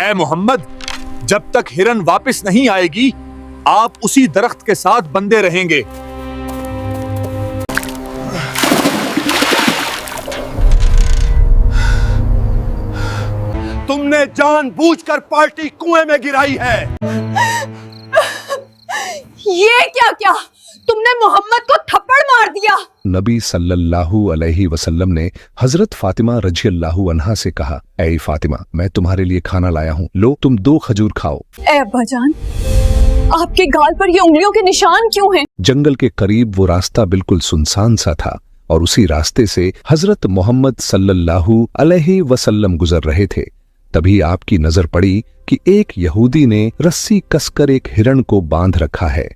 اے محمد، جب تک ہرن واپس نہیں آئے گی آپ اسی درخت کے ساتھ بندے رہیں گے۔ تم نے جان بوجھ کر پارٹی کنویں میں گرائی ہے۔ یہ کیا تم نے محمد کو تھپڑ مار دیا؟ نبی صلی اللہ علیہ وسلم نے حضرت فاطمہ رضی اللہ عنہا سے کہا، اے فاطمہ، میں تمہارے لیے کھانا لایا ہوں، لو تم 2 کھجور کھاؤ۔ اے ابا جان، آپ کے گال پر یہ انگلیوں کے نشان کیوں ہیں؟ جنگل کے قریب وہ راستہ بالکل سنسان سا تھا اور اسی راستے سے حضرت محمد صلی اللہ علیہ وسلم گزر رہے تھے۔ تبھی آپ کی نظر پڑی کہ ایک یہودی نے رسی کس کر ایک ہرن کو باندھ رکھا ہے۔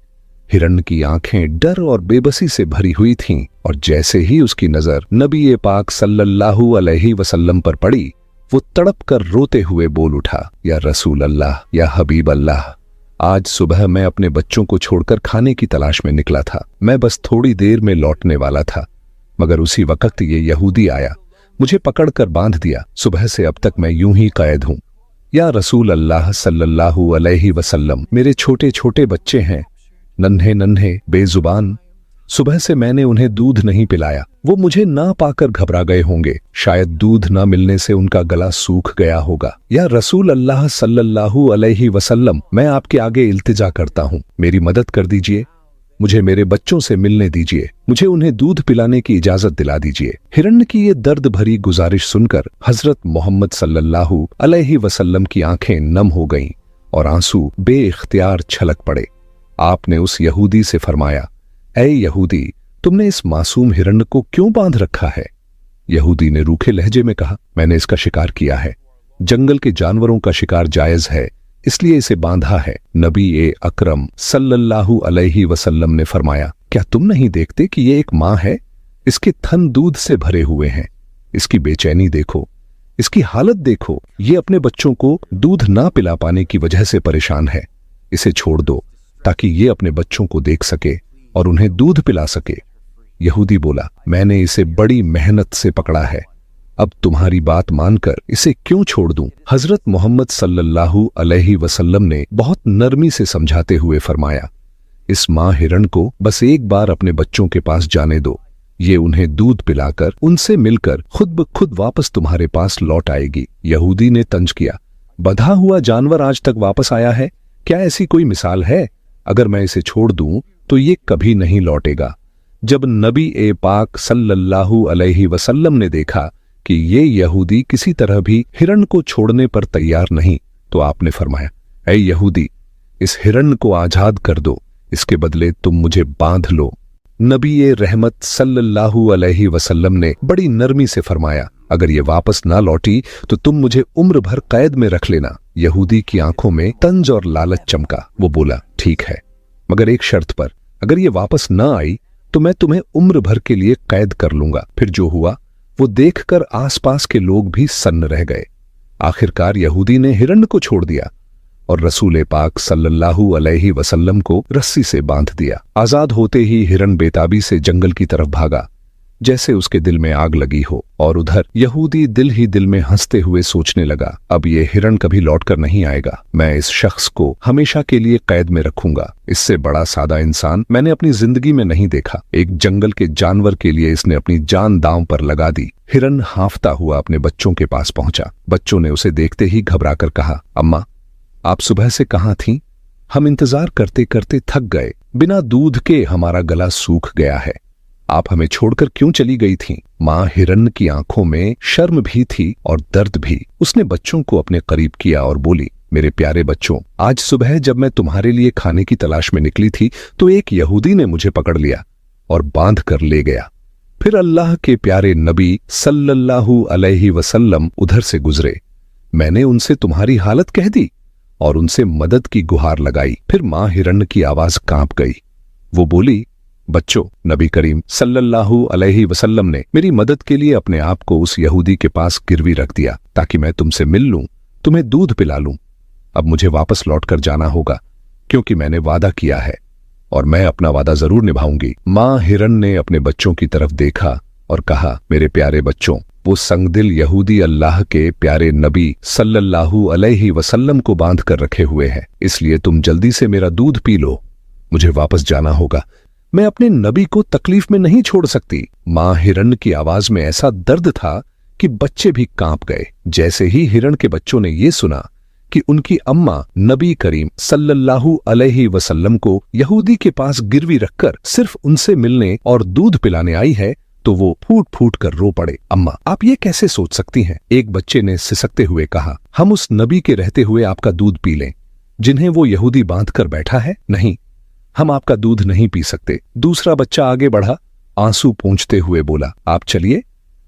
ہرن کی آنکھیں ڈر اور بے بسی سے بھری ہوئی تھیں، اور جیسے ہی اس کی نظر نبی پاک صلی اللہ علیہ وسلم پر پڑی، وہ تڑپ کر روتے ہوئے بول اٹھا، یا رسول اللہ، یا حبیب اللہ، آج صبح میں اپنے بچوں کو چھوڑ کر کھانے کی تلاش میں نکلا تھا، میں بس تھوڑی دیر میں لوٹنے والا تھا، مگر اسی وقت یہ یہودی آیا، مجھے پکڑ کر باندھ دیا، صبح سے اب تک میں یوں ہی قید ہوں۔ یا رسول اللہ صلی اللہ علیہ وسلم، میرے چھوٹے چھوٹے بچے ہیں، ننھے ننھے بے زبان، صبح سے میں نے انہیں دودھ نہیں پلایا، وہ مجھے نہ پا کر گھبرا گئے ہوں گے، شاید دودھ نہ ملنے سے ان کا گلا سوکھ گیا ہوگا۔ یا رسول اللہ صلی اللہ علیہ وسلم، میں آپ کے آگے التجا کرتا ہوں، میری مدد کر دیجئے، مجھے میرے بچوں سے ملنے دیجئے، مجھے انہیں دودھ پلانے کی اجازت دلا دیجئے۔ ہرن کی یہ درد بھری گزارش سن کر حضرت محمد صلی اللہ علیہ وسلم کی آنکھیں نم ہو گئیں اور آنسو بے اختیار چھلک پڑے۔ آپ نے اس یہودی سے فرمایا، اے یہودی، تم نے اس معصوم ہرن کو کیوں باندھ رکھا ہے؟ یہودی نے روکھے لہجے میں کہا، میں نے اس کا شکار کیا ہے، جنگل کے جانوروں کا شکار جائز ہے، اس لیے اسے باندھا ہے۔ نبی اکرم صلی اللہ علیہ وسلم نے فرمایا، کیا تم نہیں دیکھتے کہ یہ ایک ماں ہے؟ اس کے تھن دودھ سے بھرے ہوئے ہیں، اس کی بے چینی دیکھو، اس کی حالت دیکھو، یہ اپنے بچوں کو دودھ نہ پلا پانے کی وجہ سے پریشان ہے، اسے چھوڑ دو تاکہ یہ اپنے بچوں کو دیکھ سکے اور انہیں دودھ پلا سکے۔ یہودی بولا، میں نے اسے بڑی محنت سے پکڑا ہے، اب تمہاری بات مان کر اسے کیوں چھوڑ دوں؟ حضرت محمد صلی اللہ علیہ وسلم نے بہت نرمی سے سمجھاتے ہوئے فرمایا، اس ماں ہرن کو بس ایک بار اپنے بچوں کے پاس جانے دو، یہ انہیں دودھ پلا کر ان سے مل کر خود بخود واپس تمہارے پاس لوٹ آئے گی۔ یہودی نے طنز کیا، بدھا ہوا جانور آج تک واپس آیا ہے؟ کیا ایسی کوئی مثال ہے؟ اگر میں اسے چھوڑ دوں تو یہ کبھی نہیں لوٹے گا۔ جب نبی پاک صلی اللہ علیہ وسلم نے دیکھا کہ یہ یہودی کسی طرح بھی ہرن کو چھوڑنے پر تیار نہیں، تو آپ نے فرمایا، اے یہودی، اس ہرن کو آزاد کر دو، اس کے بدلے تم مجھے باندھ لو۔ نبی رحمت صلی اللہ علیہ وسلم نے بڑی نرمی سے فرمایا، اگر یہ واپس نہ لوٹی تو تم مجھے عمر بھر قید میں رکھ لینا۔ یہودی کی آنکھوں میں طنز اور لالچ چمکا، وہ بولا، ٹھیک ہے، مگر ایک شرط پر، اگر یہ واپس نہ آئی تو میں تمہیں عمر بھر کے لیے قید کر لوں گا۔ پھر جو ہوا وہ دیکھ کر آس پاس کے لوگ بھی سن رہ گئے۔ آخرکار یہودی نے ہرن کو چھوڑ دیا اور رسول پاک صلی اللہ علیہ وسلم کو رسی سے باندھ دیا۔ آزاد ہوتے ہی ہرن بیتابی سے جنگل کی طرف بھاگا جیسے اس کے دل میں آگ لگی ہو، اور ادھر یہودی دل ہی دل میں ہنستے ہوئے سوچنے لگا، اب یہ ہرن کبھی لوٹ کر نہیں آئے گا، میں اس شخص کو ہمیشہ کے لیے قید میں رکھوں گا۔ اس سے بڑا سادہ انسان میں نے اپنی زندگی میں نہیں دیکھا۔ ایک جنگل کے جانور کے لیے اس نے اپنی جان داؤں پر لگا دی۔ ہرن ہانفتا ہوا اپنے بچوں کے پاس پہنچا۔ بچوں نے اسے دیکھتے ہی گھبرا کر کہا، اماں، آپ صبح سے کہاں تھیں؟ ہم انتظار کرتے کرتے تھک گئے، بنا دودھ کے ہمارا گلا سوکھ گیا ہے، آپ ہمیں چھوڑ کر کیوں چلی گئی تھیں؟ ماں ہرن کی آنکھوں میں شرم بھی تھی اور درد بھی۔ اس نے بچوں کو اپنے قریب کیا اور بولی، میرے پیارے بچوں، آج صبح جب میں تمہارے لیے کھانے کی تلاش میں نکلی تھی تو ایک یہودی نے مجھے پکڑ لیا اور باندھ کر لے گیا۔ پھر اللہ کے پیارے نبی صلی اللہ علیہ وسلم ادھر سے گزرے، میں نے ان سے تمہاری حالت کہہ دی اور ان سے مدد کی گہار لگائی۔ پھر ماں ہرن کی آواز کانپ گئی، وہ بولی، بچوں، نبی کریم صلی اللہ علیہ وسلم نے میری مدد کے لیے اپنے آپ کو اس یہودی کے پاس گروی رکھ دیا تاکہ میں تم سے مل لوں، تمہیں دودھ پلا لوں۔ اب مجھے واپس لوٹ کر جانا ہوگا کیونکہ میں نے وعدہ کیا ہے اور میں اپنا وعدہ ضرور نبھاؤں گی۔ ماں ہرن نے اپنے بچوں کی طرف دیکھا اور کہا، میرے پیارے بچوں، वो संगदिल यहूदी अल्लाह के प्यारे नबी सल्लल्लाहु अलैहि वसल्लम को बांध कर रखे हुए हैं, इसलिए तुम जल्दी से मेरा दूध पी लो, मुझे वापस जाना होगा, मैं अपने नबी को तकलीफ में नहीं छोड़ सकती। मां हिरन की आवाज में ऐसा दर्द था कि बच्चे भी कांप गए। जैसे ही हिरन के बच्चों ने ये सुना कि उनकी अम्मा नबी करीम सल्लल्लाहु अलैहि वसल्लम को यहूदी के पास गिरवी रखकर सिर्फ उनसे मिलने और दूध पिलाने आई है, तो वो फूट फूट कर रो पड़े। अम्मा, आप ये कैसे सोच सकती हैं? एक बच्चे ने सिसकते हुए कहा, हम उस नबी के रहते हुए आपका दूध पी लें जिन्हें वो यहूदी बांध कर बैठा है? नहीं, हम आपका दूध नहीं पी सकते। दूसरा बच्चा आगे बढ़ा, आंसू पोंछते हुए बोला, आप चलिए,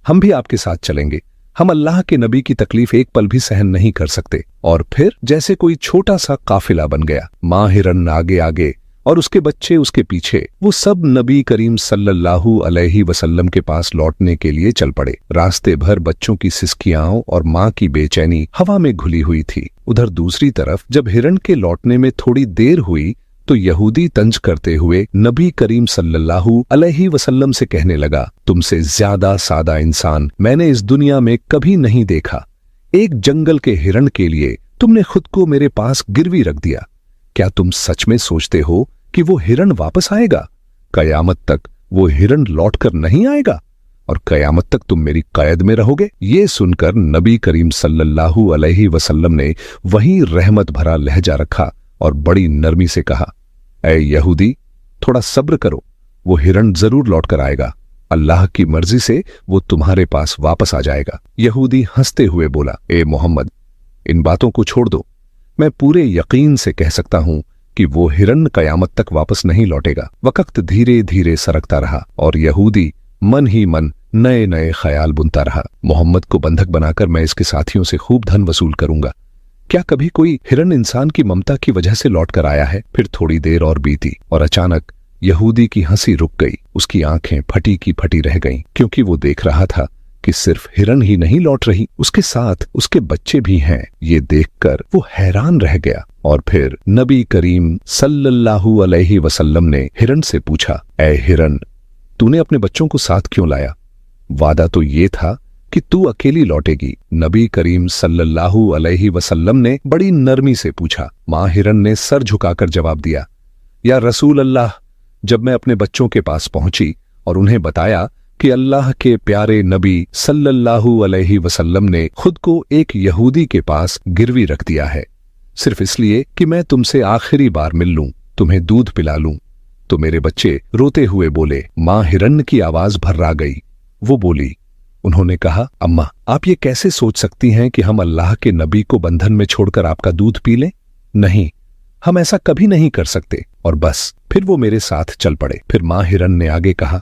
हम भी आपके साथ चलेंगे, हम अल्लाह के नबी की तकलीफ एक पल भी सहन नहीं कर सकते। और फिर जैसे कोई छोटा सा काफिला बन गया, मां हिरन आगे आगे और उसके बच्चे उसके पीछे, वो सब नबी करीम सल्लल्लाहु अलैहि वसल्लम के पास लौटने के लिए चल पड़े। रास्ते भर बच्चों की सिसकियां और मां की बेचैनी हवा में घुली हुई थी। उधर दूसरी तरफ जब हिरन के लौटने में थोड़ी देर हुई तो यहूदी तंज करते हुए नबी करीम सल्लल्लाहु अलैहि वसल्लम से कहने लगा, तुमसे ज्यादा सादा इंसान मैंने इस दुनिया में कभी नहीं देखा। एक जंगल के हिरन के लिए तुमने खुद को मेरे पास गिरवी रख दिया। क्या तुम सच में सोचते हो कि वो हिरन वापस आएगा? कयामत तक वो हिरन लौटकर नहीं आएगा और कयामत तक तुम मेरी कैद में रहोगे। ये सुनकर नबी करीम सल्लल्लाहु अलैहि वसल्लम ने वही रहमत भरा लहजा रखा और बड़ी नरमी से कहा, ऐ यहूदी, थोड़ा सब्र करो, वो हिरन जरूर लौट कर आएगा, अल्लाह की मर्जी से वो तुम्हारे पास वापस आ जाएगा। यहूदी हंसते हुए बोला, ए मोहम्मद, इन बातों को छोड़ दो, मैं पूरे यकीन से कह सकता हूं कि वो हिरन कयामत तक वापस नहीं लौटेगा। वक्त धीरे धीरे सरकता रहा और यहूदी मन ही मन नए नए ख्याल बुनता रहा। मोहम्मद को बंधक बनाकर मैं इसके साथियों से खूब धन वसूल करूंगा। क्या कभी कोई हिरन इंसान की ममता की वजह से लौट कर आया है? फिर थोड़ी देर और बीती और अचानक यहूदी की हंसी रुक गई। उसकी आंखें फटी की फटी रह गईं, क्योंकि वो देख रहा था कि सिर्फ हिरन ही नहीं लौट रही, उसके साथ उसके बच्चे भी हैं। ये देखकर वो हैरान रह गया और फिर नबी करीम सल्लल्लाहु अलैहि वसल्लम ने हिरन से पूछा, ऐ हिरन, तूने अपने बच्चों को साथ क्यों लाया? वादा तो ये था कि तू अकेली लौटेगी। नबी करीम सल्लल्लाहु अलैहि वसल्लम ने बड़ी नरमी से पूछा। मां हिरन ने सर झुकाकर जवाब दिया, या रसूल अल्लाह, जब मैं अपने बच्चों के पास पहुंची और उन्हें बताया कि अल्लाह के प्यारे नबी सल्लल्लाहु अलैहि वसल्लम ने खुद को एक यहूदी के पास गिरवी रख दिया है, सिर्फ इसलिए कि मैं तुमसे आखिरी बार मिल लूं, तुम्हें दूध पिला लूं, तो मेरे बच्चे रोते हुए बोले। मां हिरन की आवाज भर्रा गई। वो बोली, उन्होंने कहा, अम्मा, आप ये कैसे सोच सकती हैं कि हम अल्लाह के नबी को बंधन में छोड़कर आपका दूध पी लें? नहीं, हम ऐसा कभी नहीं कर सकते। और बस फिर वो मेरे साथ चल पड़े। फिर मां हिरन ने आगे कहा,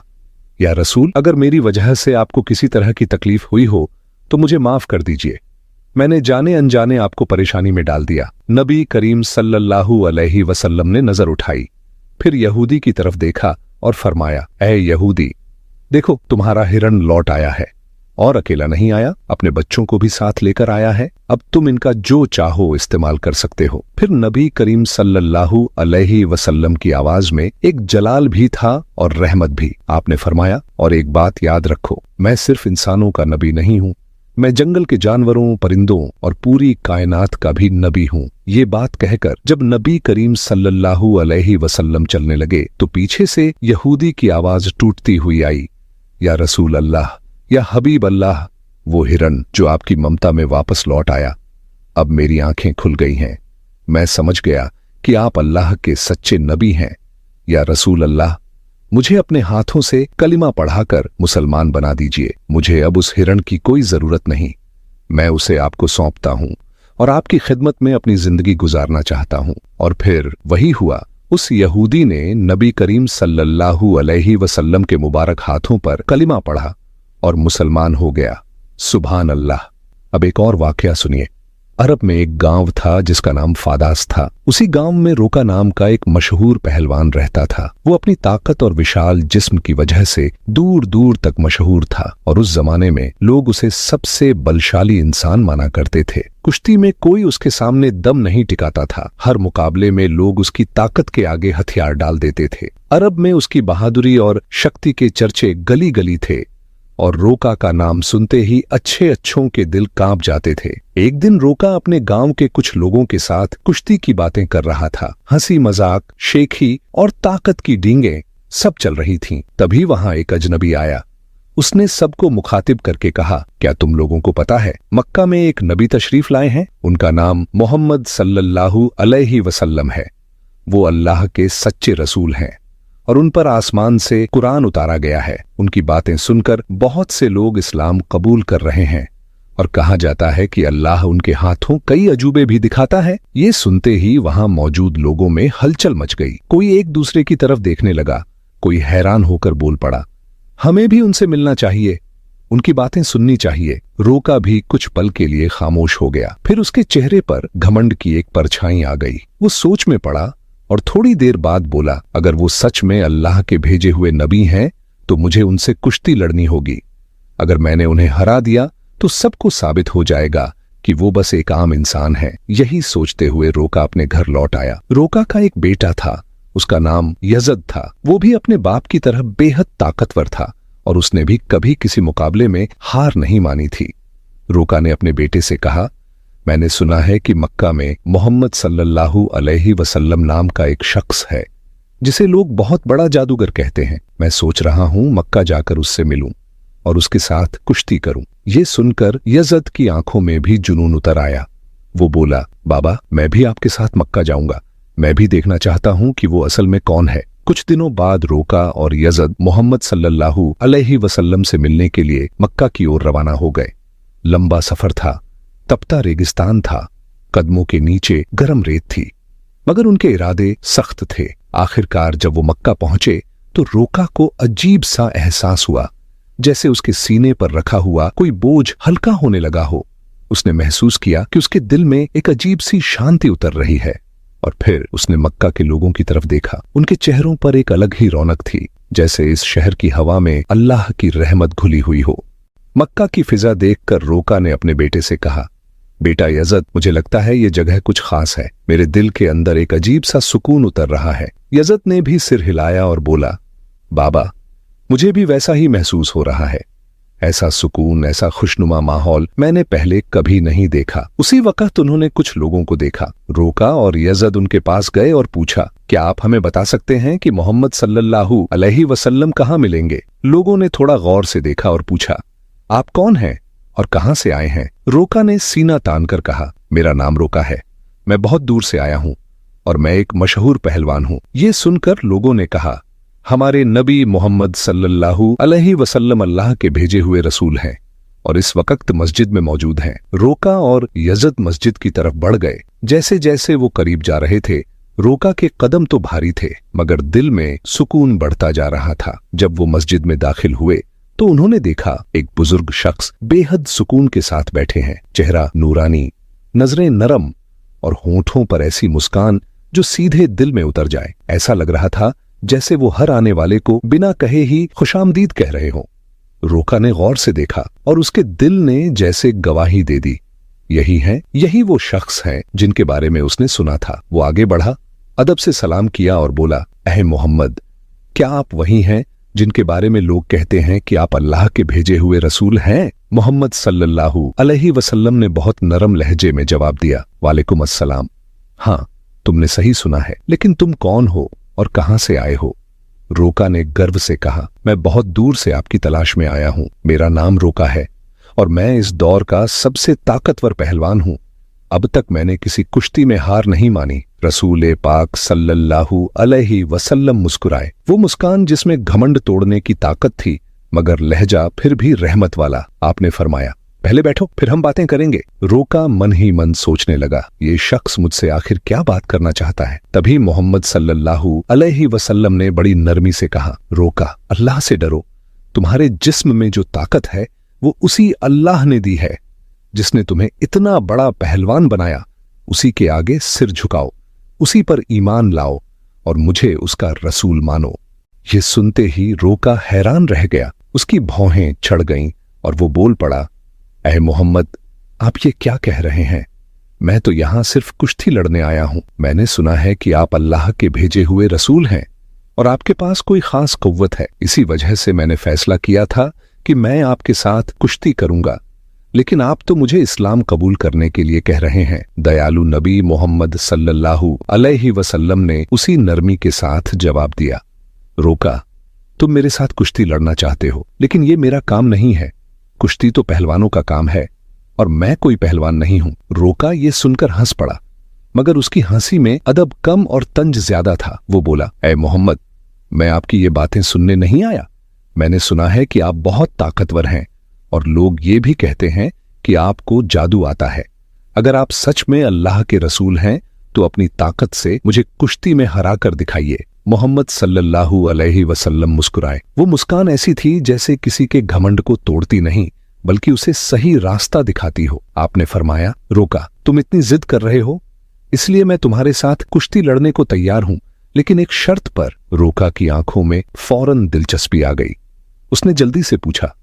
या रसूल, अगर मेरी वजह से आपको किसी तरह की तकलीफ हुई हो तो मुझे माफ कर दीजिए, मैंने जाने अनजाने आपको परेशानी में डाल दिया। नबी करीम सल्लल्लाहु अलैहि वसल्लम ने नजर उठाई, फिर यहूदी की तरफ देखा और फरमाया, ऐ यहूदी, देखो तुम्हारा हिरन लौट आया है और अकेला नहीं आया, अपने बच्चों को भी साथ लेकर आया है। अब तुम इनका जो चाहो इस्तेमाल कर सकते हो। फिर नबी करीम सल्लल्लाहु अलैहि वसल्लम की आवाज में एक जलाल भी था और रहमत भी। आपने फरमाया, और एक बात याद रखो, मैं सिर्फ इंसानों का नबी नहीं हूं, मैं जंगल के जानवरों, परिंदों और पूरी कायनात का भी नबी हूं। ये बात कहकर जब नबी करीम सल्लल्लाहु अलैहि वसल्लम चलने लगे तो पीछे से यहूदी की आवाज टूटती हुई आई, या रसूल अल्लाह, या हबीब अल्लाह, वो हिरन जो आपकी ममता में वापस लौट आया। अब मेरी आंखें खुल गई हैं, मैं समझ गया कि आप अल्लाह के सच्चे नबी हैं। या रसूल अल्लाह, मुझे अपने हाथों से कलिमा पढ़ाकर मुसलमान बना दीजिए। मुझे अब उस हिरन की कोई जरूरत नहीं, मैं उसे आपको सौंपता हूं और आपकी खिदमत में अपनी जिंदगी गुजारना चाहता हूं। और फिर वही हुआ, उस यहूदी ने नबी करीम सल्लल्लाहु अलैहि वसल्लम के मुबारक हाथों पर कलिमा पढ़ा और मुसलमान हो गया। सुभान अल्लाह। अब एक और वाकया सुनिए। अरब में एक गांव था जिसका नाम फादास था। उसी गांव में रोका नाम का एक मशहूर पहलवान रहता था। वो अपनी ताकत और विशाल जिस्म की वजह से दूर दूर तक मशहूर था और उस जमाने में लोग उसे सबसे बलशाली इंसान माना करते थे। कुश्ती में कोई उसके सामने दम नहीं टिकाता था। हर मुकाबले में लोग उसकी ताकत के आगे हथियार डाल देते थे। अरब में उसकी बहादुरी और शक्ति के चर्चे गली गली थे। और रोका का नाम सुनते ही अच्छे अच्छों के दिल कांप जाते थे। एक दिन रोका अपने गांव के कुछ लोगों के साथ कुश्ती की बातें कर रहा था। हंसी मजाक, शेखी और ताकत की डींगे सब चल रही थीं। तभी वहां एक अजनबी आया। उसने सबको मुखातिब करके कहा, क्या तुम लोगों को पता है मक्का में एक नबी तशरीफ लाए हैं? उनका नाम मोहम्मद सल्लल्लाहु अलैहि वसल्लम है। वो अल्लाह के सच्चे रसूल हैं और उन पर आसमान से कुरान उतारा गया है। उनकी बातें सुनकर बहुत से लोग इस्लाम कबूल कर रहे हैं और कहा जाता है कि अल्लाह उनके हाथों कई अजूबे भी दिखाता है। ये सुनते ही वहां मौजूद लोगों में हलचल मच गई। कोई एक दूसरे की तरफ देखने लगा, कोई हैरान होकर बोल पड़ा, हमें भी उनसे मिलना चाहिए, उनकी बातें सुननी चाहिए। रोका भी कुछ पल के लिए खामोश हो गया। फिर उसके चेहरे पर घमंड की एक परछाई आ गई। वो सोच में पड़ा और थोड़ी देर बाद बोला, अगर वो सच में अल्लाह के भेजे हुए नबी हैं तो मुझे उनसे कुश्ती लड़नी होगी। अगर मैंने उन्हें हरा दिया तो सबको साबित हो जाएगा कि वो बस एक आम इंसान है। यही सोचते हुए रोका अपने घर लौट आया। रोका का एक बेटा था, उसका नाम यजद था। वो भी अपने बाप की तरह बेहद ताकतवर था और उसने भी कभी किसी मुकाबले में हार नहीं मानी थी। रोका ने अपने बेटे से कहा, मैंने सुना है कि मक्का में मोहम्मद सल्लल्लाहु अलैहि वसल्लम नाम का एक शख्स है जिसे लोग बहुत बड़ा जादूगर कहते हैं। मैं सोच रहा हूं मक्का जाकर उससे मिलूं और उसके साथ कुश्ती करूं। ये सुनकर यजद की आंखों में भी जुनून उतर आया। वो बोला, बाबा मैं भी आपके साथ मक्का जाऊंगा। मैं भी देखना चाहता हूं कि वो असल में कौन है। कुछ दिनों बाद रोका और यजद मोहम्मद सल्लल्लाहु अलैहि वसल्लम से मिलने के लिए मक्का की ओर रवाना हो गए। लंबा सफर था, तपता रेगिस्तान था, कदमों के नीचे गरम रेत थी, मगर उनके इरादे सख्त थे। आखिरकार जब वो मक्का पहुंचे तो रोका को अजीब सा एहसास हुआ, जैसे उसके सीने पर रखा हुआ कोई बोझ हल्का होने लगा हो। उसने महसूस किया कि उसके दिल में एक अजीब सी शांति उतर रही है। और फिर उसने मक्का के लोगों की तरफ देखा। उनके चेहरों पर एक अलग ही रौनक थी, जैसे इस शहर की हवा में अल्लाह की रहमत घुली हुई हो। मक्का की फिजा देखकर रोका ने अपने बेटे से कहा, बेटा यजद, मुझे लगता है ये जगह कुछ खास है। मेरे दिल के अंदर एक अजीब सा सुकून उतर रहा है। यजद ने भी सिर हिलाया और बोला, बाबा मुझे भी वैसा ही महसूस हो रहा है। ऐसा सुकून, ऐसा खुशनुमा माहौल मैंने पहले कभी नहीं देखा। उसी वक्त उन्होंने कुछ लोगों को देखा। रोका और यजद उनके पास गए और पूछा, क्या आप हमें बता सकते हैं कि मोहम्मद सल्लल्लाहु अलैहि वसल्लम कहाँ मिलेंगे? लोगों ने थोड़ा गौर से देखा और पूछा, आप कौन हैं और कहां से आए हैं? रोका ने सीना तानकर कहा, मेरा नाम रोका है, मैं बहुत दूर से आया हूं और मैं एक मशहूर पहलवान हूं। ये सुनकर लोगों ने कहा, हमारे नबी मोहम्मद सल्लल्लाहु अलैहि वसल्लम अल्लाह के भेजे हुए रसूल हैं और इस वक्त मस्जिद में मौजूद हैं। रोका और यजद मस्जिद की तरफ बढ़ गए। जैसे जैसे वो करीब जा रहे थे, रोका के कदम तो भारी थे, मगर दिल में सुकून बढ़ता जा रहा था। जब वो मस्जिद में दाखिल हुए तो उन्होंने देखा एक बुजुर्ग शख्स बेहद सुकून के साथ बैठे हैं। चेहरा नूरानी, नजरें नरम और होठों पर ऐसी मुस्कान जो सीधे दिल में उतर जाए। ऐसा लग रहा था जैसे वो हर आने वाले को बिना कहे ही खुशामदीद कह रहे हों। रोका ने गौर से देखा और उसके दिल ने जैसे गवाही दे दी, यही वो शख्स हैं जिनके बारे में उसने सुना था। वो आगे बढ़ा, अदब से सलाम किया और बोला, अहे मोहम्मद, क्या आप वही हैं जिनके बारे में लोग कहते हैं कि आप अल्लाह के भेजे हुए रसूल हैं? मोहम्मद सल्लल्लाहु अलैहि वसल्लम ने बहुत नरम लहजे में जवाब दिया, वालेकुम अस्सलाम। हाँ, तुमने सही सुना है, लेकिन तुम कौन हो और कहां से आए हो? रोका ने गर्व से कहा, मैं बहुत दूर से आपकी तलाश में आया हूं। मेरा नाम रोका है और मैं इस दौर का सबसे ताकतवर पहलवान हूं। अब तक मैंने किसी कुश्ती में हार नहीं मानी। रसूल पाक सल्लल्लाहु अलैहि वसल्लम मुस्कुराए, वो मुस्कान जिसमें घमंड तोड़ने की ताकत थी, मगर लहजा फिर भी रहमत वाला। आपने फरमाया, पहले बैठो, फिर हम बातें करेंगे। रोका मन ही मन सोचने लगा, ये शख्स मुझसे आखिर क्या बात करना चाहता है। तभी मोहम्मद सल्लल्लाहु अलैहि वसल्लम ने बड़ी नरमी से कहा, रोका, अल्लाह से डरो। तुम्हारे जिस्म में जो ताकत है वो उसी अल्लाह ने दी है जिसने तुम्हें इतना बड़ा पहलवान बनाया। उसी के आगे सिर झुकाओ, उसी पर ईमान लाओ और मुझे उसका रसूल मानो। ये सुनते ही रोका हैरान रह गया, उसकी भौहें चढ़ गईं और वो बोल पड़ा, ऐ मोहम्मद, आप ये क्या कह रहे हैं? मैं तो यहां सिर्फ कुश्ती लड़ने आया हूं। मैंने सुना है कि आप अल्लाह के भेजे हुए रसूल हैं और आपके पास कोई खास कुव्वत है। इसी वजह से मैंने फैसला किया था कि मैं आपके साथ कुश्ती करूंगा, लेकिन आप तो मुझे इस्लाम कबूल करने के लिए कह रहे हैं। दयालु नबी मोहम्मद सल्लल्लाहु अलैहि वसल्लम ने उसी नरमी के साथ जवाब दिया, रोका, तुम मेरे साथ कुश्ती लड़ना चाहते हो, लेकिन ये मेरा काम नहीं है। कुश्ती तो पहलवानों का काम है और मैं कोई पहलवान नहीं हूं। रोका ये सुनकर हंस पड़ा, मगर उसकी हंसी में अदब कम और तंज ज्यादा था। वो बोला, ऐ मोहम्मद, मैं आपकी ये बातें सुनने नहीं आया। मैंने सुना है कि आप बहुत ताकतवर हैं और लोग ये भी कहते हैं कि आपको जादू आता है। अगर आप सच में अल्लाह के रसूल हैं तो अपनी ताकत से मुझे कुश्ती में हरा कर दिखाइए। मोहम्मद सल्लल्लाहु अलैहि वसल्लम मुस्कुराए। वो मुस्कान ऐसी थी जैसे किसी के घमंड को तोड़ती नहीं बल्कि उसे सही रास्ता दिखाती हो। आपने फरमाया, रोका, तुम इतनी जिद कर रहे हो, इसलिए मैं तुम्हारे साथ कुश्ती लड़ने को तैयार हूं, लेकिन एक शर्त पर। रोका की आंखों में फौरन दिलचस्पी आ गई। उसने जल्दी से पूछा,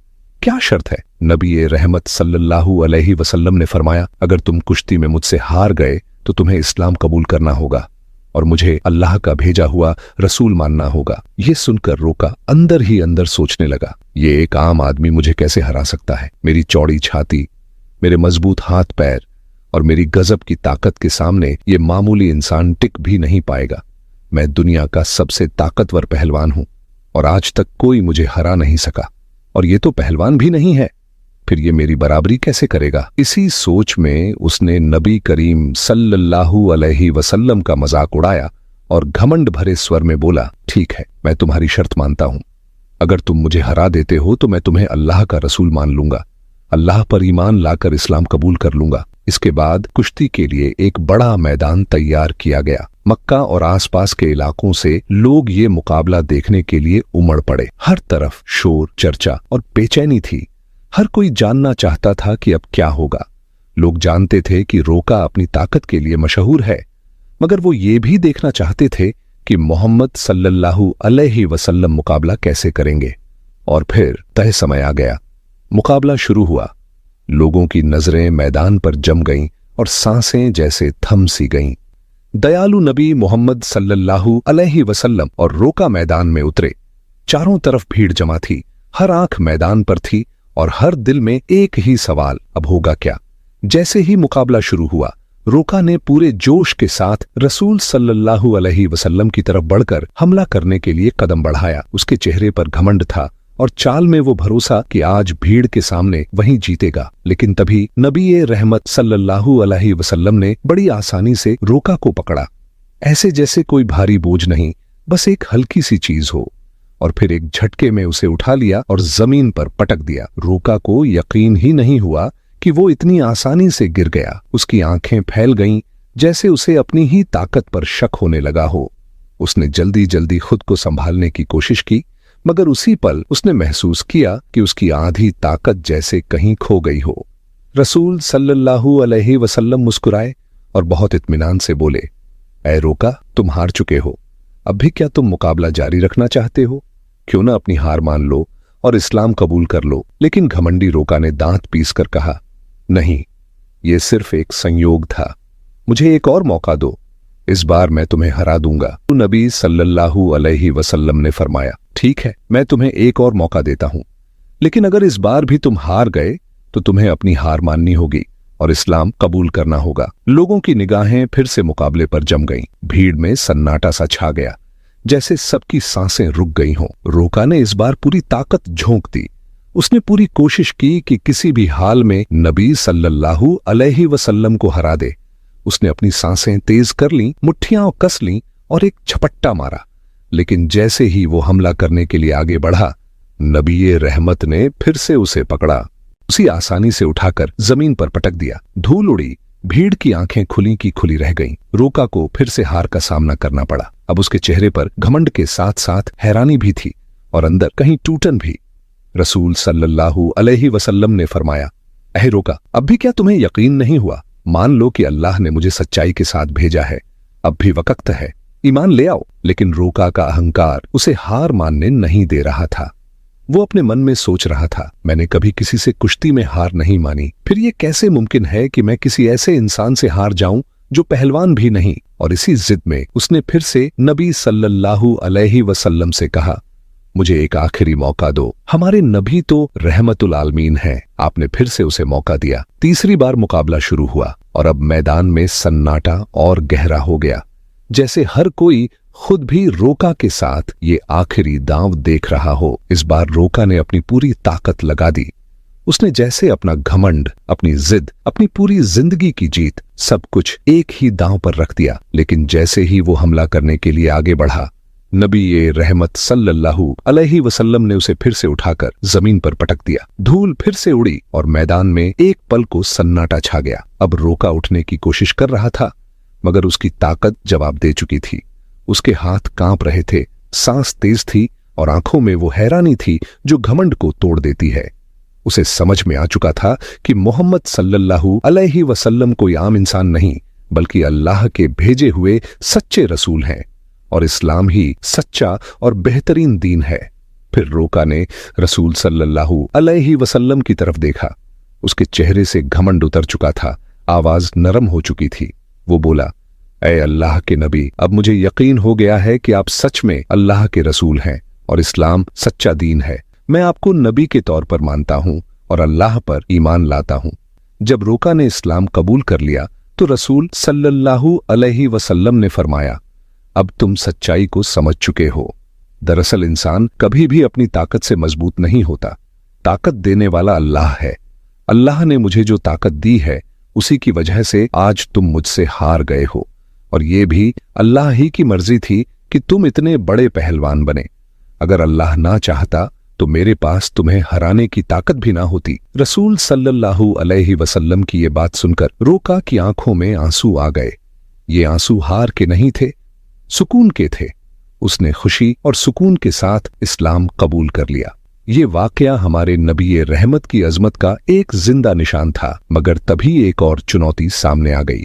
क्या शर्त है? नबी रहमत सल्लल्लाहु अलैहि वसल्लम ने फरमाया, अगर तुम कुश्ती में मुझसे हार गए तो तुम्हें इस्लाम कबूल करना होगा और मुझे अल्लाह का भेजा हुआ रसूल मानना होगा। ये सुनकर रोका अंदर ही अंदर सोचने लगा, ये एक आम आदमी मुझे कैसे हरा सकता है? मेरी चौड़ी छाती, मेरे मजबूत हाथ पैर और मेरी गजब की ताकत के सामने ये मामूली इंसान टिक भी नहीं पाएगा। मैं दुनिया का सबसे ताकतवर पहलवान हूं और आज तक कोई मुझे हरा नहीं सका, और ये तो पहलवान भी नहीं है, फिर ये मेरी बराबरी कैसे करेगा? इसी सोच में उसने नबी करीम सल्लल्लाहु अलैहि वसल्लम का मजाक उड़ाया और घमंड भरे स्वर में बोला, ठीक है, मैं तुम्हारी शर्त मानता हूं। अगर तुम मुझे हरा देते हो तो मैं तुम्हें अल्लाह का रसूल मान लूंगा, अल्लाह पर ईमान लाकर इस्लाम कबूल कर लूंगा। इसके बाद कुश्ती के लिए एक बड़ा मैदान तैयार किया गया। मक्का और आसपास के इलाकों से लोग ये मुकाबला देखने के लिए उमड़ पड़े। हर तरफ शोर, चर्चा और बेचैनी थी। हर कोई जानना चाहता था कि अब क्या होगा। लोग जानते थे कि रोका अपनी ताकत के लिए मशहूर है, मगर वो ये भी देखना चाहते थे कि मोहम्मद सल्लल्लाहु अलैहि वसल्लम मुकाबला कैसे करेंगे। और फिर तय समय आ गया। मुकाबला शुरू हुआ। लोगों की नजरें मैदान पर जम गईं और सांसें जैसे थम सी गईं। दयालु नबी मोहम्मद सल्लल्लाहु अलैहि वसल्लम और रोका मैदान में उतरे। चारों तरफ भीड़ जमा थी, हर आंख मैदान पर थी और हर दिल में एक ही सवाल, अब होगा क्या? जैसे ही मुकाबला शुरू हुआ, रोका ने पूरे जोश के साथ रसूल सल्लल्लाहु अलैहि वसल्लम की तरफ बढ़कर हमला करने के लिए कदम बढ़ाया। उसके चेहरे पर घमंड था और चाल में वो भरोसा कि आज भीड़ के सामने वही जीतेगा। लेकिन तभी नबी रहमत सल्लल्लाहु अलैहि वसल्लम ने बड़ी आसानी से रोका को पकड़ा, ऐसे जैसे कोई भारी बोझ नहीं, बस एक हल्की सी चीज हो, और फिर एक झटके में उसे उठा लिया और जमीन पर पटक दिया। रोका को यकीन ही नहीं हुआ कि वो इतनी आसानी से गिर गया। उसकी आंखें फैल गईं, जैसे उसे अपनी ही ताकत पर शक होने लगा हो। उसने जल्दी जल्दी खुद को संभालने की कोशिश की, मगर उसी पल उसने महसूस किया कि उसकी आधी ताकत जैसे कहीं खो गई हो। रसूल सल्लल्लाहु अलैहि वसल्लम मुस्कुराए और बहुत इत्मीनान से बोले, ऐ रोका, तुम हार चुके हो। अब भी क्या तुम मुकाबला जारी रखना चाहते हो? क्यों ना अपनी हार मान लो और इस्लाम कबूल कर लो। लेकिन घमंडी रोका ने दांत पीसकर कहा, नहीं, ये सिर्फ एक संयोग था, मुझे एक और मौका दो, इस बार मैं तुम्हें हरा दूंगा। नबी सल्लल्लाहु अलैहि वसल्लम ने फरमाया, ठीक है, मैं तुम्हें एक और मौका देता हूं, लेकिन अगर इस बार भी तुम हार गए तो तुम्हें अपनी हार माननी होगी और इस्लाम कबूल करना होगा। लोगों की निगाहें फिर से मुकाबले पर जम गईं। भीड़ में सन्नाटा सा छा गया, जैसे सबकी सांसें रुक गई हों। रोका ने इस बार पूरी ताकत झोंक दी। उसने पूरी कोशिश की कि किसी भी हाल में नबी सल्लल्लाहु अलैहि वसल्लम को हरा दे। उसने अपनी सांसें तेज कर लीं, मुट्ठियां कस लीं और एक झपट्टा मारा। लेकिन जैसे ही वो हमला करने के लिए आगे बढ़ा, नबी रहमत ने फिर से उसे पकड़ा, उसी आसानी से उठाकर जमीन पर पटक दिया। धूल उड़ी, भीड़ की आंखें खुली की खुली रह गईं। रोका को फिर से हार का सामना करना पड़ा। अब उसके चेहरे पर घमंड के साथ साथ हैरानी भी थी और अंदर कहीं टूटन भी। रसूल सल्लल्लाहु अलैहि वसल्लम ने फरमाया, ऐ रोका, अब भी क्या तुम्हें यकीन नहीं हुआ? मान लो कि अल्लाह ने मुझे सच्चाई के साथ भेजा है, अब भी वक्त है, ईमान ले आओ। लेकिन रोका का अहंकार उसे हार मानने नहीं दे रहा था। वो अपने मन में सोच रहा था, मैंने कभी किसी से कुश्ती में हार नहीं मानी, फिर ये कैसे मुमकिन है कि मैं किसी ऐसे इंसान से हार जाऊं जो पहलवान भी नहीं। और इसी जिद में उसने फिर से नबी सल्लल्लाहु अलैहि वसल्लम से कहा, मुझे एक आखिरी मौका दो। हमारे नबी तो रहमतुल आलमीन हैं। आपने फिर से उसे मौका दिया। तीसरी बार मुकाबला शुरू हुआ और अब मैदान में सन्नाटा और गहरा हो गया, जैसे हर कोई खुद भी रोका के साथ ये आखिरी दांव देख रहा हो। इस बार रोका ने अपनी पूरी ताकत लगा दी। उसने जैसे अपना घमंड, अपनी जिद, अपनी पूरी जिंदगी की जीत, सब कुछ एक ही दांव पर रख दिया। लेकिन जैसे ही वो हमला करने के लिए आगे बढ़ा, नबी रहमत सल्लल्लाहु अलैहि वसल्लम ने उसे फिर से उठाकर जमीन पर पटक दिया। धूल फिर से उड़ी और मैदान में एक पल को सन्नाटा छा गया। अब रोका उठने की कोशिश कर रहा था, मगर उसकी ताकत जवाब दे चुकी थी। उसके हाथ कांप रहे थे, सांस तेज थी और आंखों में वो हैरानी थी जो घमंड को तोड़ देती है। उसे समझ में आ चुका था कि मोहम्मद सल्लल्लाहु अलैहि वसल्लम कोई आम इंसान नहीं, बल्कि अल्लाह के भेजे हुए सच्चे रसूल हैं और इस्लाम ही सच्चा और बेहतरीन दीन है। फिर रोका ने रसूल सल्लल्लाहु अलैहि वसल्लम की तरफ देखा। उसके चेहरे से घमंड उतर चुका था, आवाज नरम हो चुकी थी। वो बोला, ऐ अल्लाह के नबी, अब मुझे यकीन हो गया है कि आप सच में अल्लाह के रसूल हैं और इस्लाम सच्चा दीन है। मैं आपको नबी के तौर पर मानता हूं और अल्लाह पर ईमान लाता हूं। जब रोका ने इस्लाम कबूल कर लिया तो रसूल सल्लल्लाहु अलैहि वसल्लम ने फरमाया, अब तुम सच्चाई को समझ चुके हो। दरअसल इंसान कभी भी अपनी ताकत से मजबूत नहीं होता। ताकत देने वाला अल्लाह है। अल्लाह ने मुझे जो ताकत दी है, उसी की वजह से आज तुम मुझसे हार गए हो, और ये भी अल्लाह ही की मर्जी थी कि तुम इतने बड़े पहलवान बने। अगर अल्लाह ना चाहता तो मेरे पास तुम्हें हराने की ताकत भी ना होती। रसूल सल्लल्लाहु अलैहि वसल्लम की ये बात सुनकर रोका की आंखों में आंसू आ गए। ये आंसू हार के नहीं थे, सुकून के थे। उसने खुशी और सुकून के साथ इस्लाम कबूल कर लिया। ये वाकया हमारे नबी रहमत की अजमत का एक जिंदा निशान था। मगर तभी एक और चुनौती सामने आ गई।